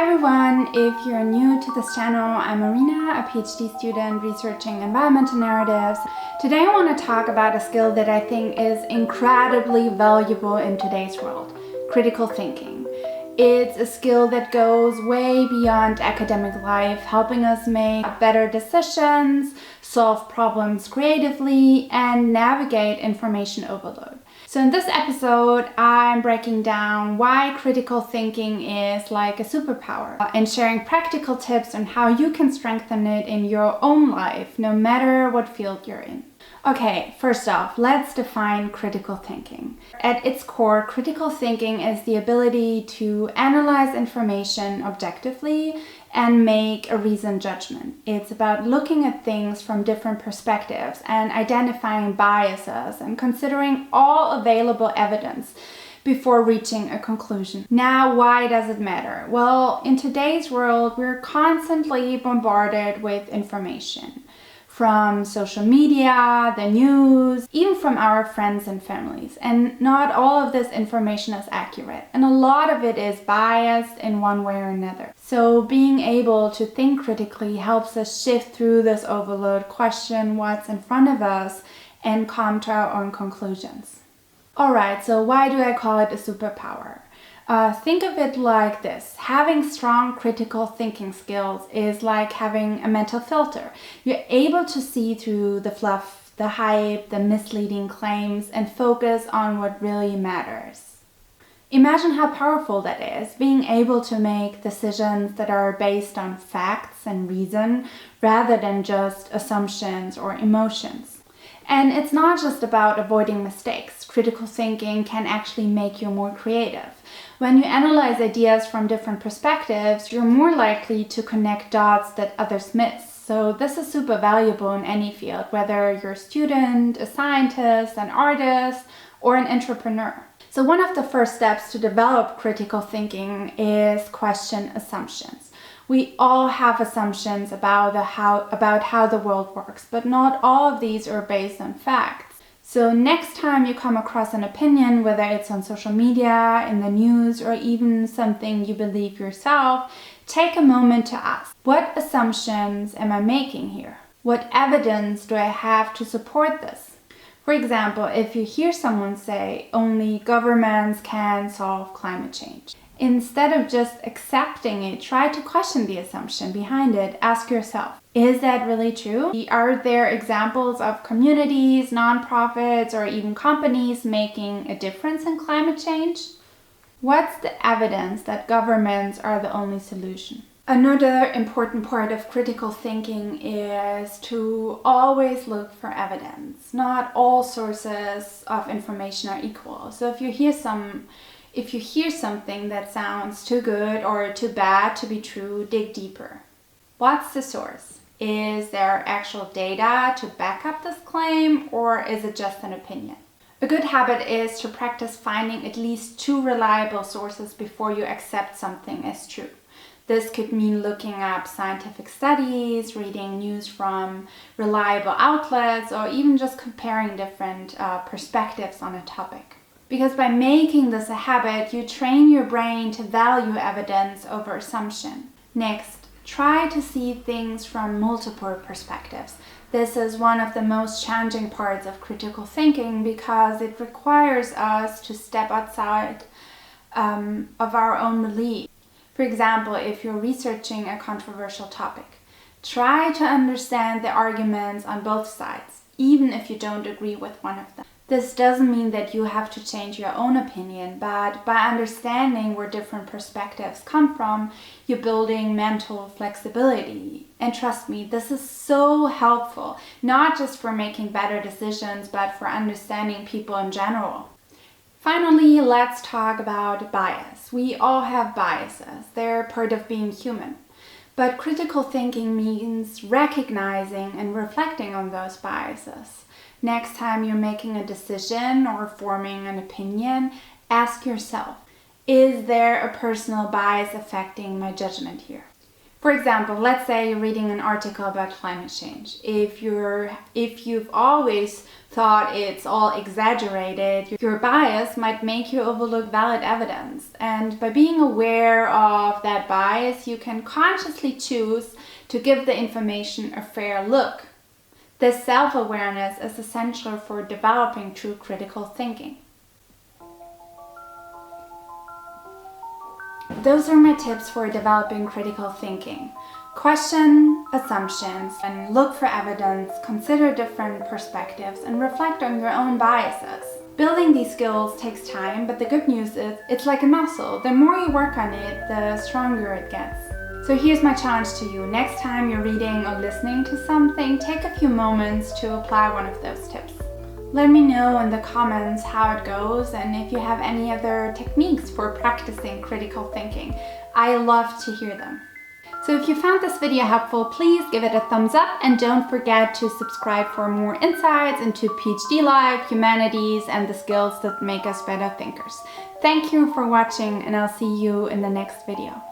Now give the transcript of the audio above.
everyone, if you're new to this channel, I'm Marina, a PhD student researching environmental narratives. Today I want to talk about a skill that I think is incredibly valuable in today's world: critical thinking. It's a skill that goes way beyond academic life, helping us make better decisions, solve problems creatively, and navigate information overload. So in this episode, I'm breaking down why critical thinking is like a superpower and sharing practical tips on how you can strengthen it in your own life, no matter what field you're in. Okay, first off, let's define critical thinking. At its core, critical thinking is the ability to analyze information objectively and make a reasoned judgment. It's about looking at things from different perspectives and identifying biases and considering all available evidence before reaching a conclusion. Now, why does it matter? Well, in today's world, we're constantly bombarded with information. From social media, the news, even from our friends and families. And not all of this information is accurate. And a lot of it is biased in one way or another. So being able to think critically helps us shift through this overload, question what's in front of us, and come to our own conclusions. Alright, so why do I call it a superpower? Think of it like this. Having strong critical thinking skills is like having a mental filter. You're able to see through the fluff, the hype, the misleading claims, and focus on what really matters. Imagine how powerful that is, being able to make decisions that are based on facts and reason rather than just assumptions or emotions. And it's not just about avoiding mistakes. Critical thinking can actually make you more creative. When you analyze ideas from different perspectives, you're more likely to connect dots that others miss. So this is super valuable in any field, whether you're a student, a scientist, an artist, or an entrepreneur. So one of the first steps to develop critical thinking is question assumptions. We all have assumptions about how the world works, but not all of these are based on facts. So next time you come across an opinion, whether it's on social media, in the news, or even something you believe yourself, take a moment to ask, what assumptions am I making here? What evidence do I have to support this? For example, if you hear someone say, only governments can solve climate change, instead of just accepting it, try to question the assumption behind it. Ask yourself, is that really true? Are there examples of communities, nonprofits, or even companies making a difference in climate change? What's the evidence that governments are the only solution? Another important part of critical thinking is to always look for evidence. Not all sources of information are equal. So if you hear something that sounds too good or too bad to be true, dig deeper. What's the source? Is there actual data to back up this claim, or is it just an opinion? A good habit is to practice finding at least 2 reliable sources before you accept something as true. This could mean looking up scientific studies, reading news from reliable outlets, or even just comparing different perspectives on a topic. Because by making this a habit, you train your brain to value evidence over assumption. Next, try to see things from multiple perspectives. This is one of the most challenging parts of critical thinking because it requires us to step outside of our own belief. For example, if you're researching a controversial topic, try to understand the arguments on both sides, even if you don't agree with one of them. This doesn't mean that you have to change your own opinion, but by understanding where different perspectives come from, you're building mental flexibility. And trust me, this is so helpful, not just for making better decisions, but for understanding people in general. Finally, let's talk about bias. We all have biases. They're part of being human. But critical thinking means recognizing and reflecting on those biases. Next time you're making a decision or forming an opinion, ask yourself, is there a personal bias affecting my judgment here? For example, let's say you're reading an article about climate change. If you've always thought it's all exaggerated, your bias might make you overlook valid evidence. And by being aware of that bias, you can consciously choose to give the information a fair look. This self-awareness is essential for developing true critical thinking. Those are my tips for developing critical thinking. Question assumptions and look for evidence, consider different perspectives, and reflect on your own biases. Building these skills takes time, but the good news is it's like a muscle. The more you work on it, the stronger it gets. So here's my challenge to you. Next time you're reading or listening to something, take a few moments to apply one of those tips. Let me know in the comments how it goes and if you have any other techniques for practicing critical thinking. I love to hear them. So if you found this video helpful, please give it a thumbs up and don't forget to subscribe for more insights into PhD life, humanities, and the skills that make us better thinkers. Thank you for watching, and I'll see you in the next video.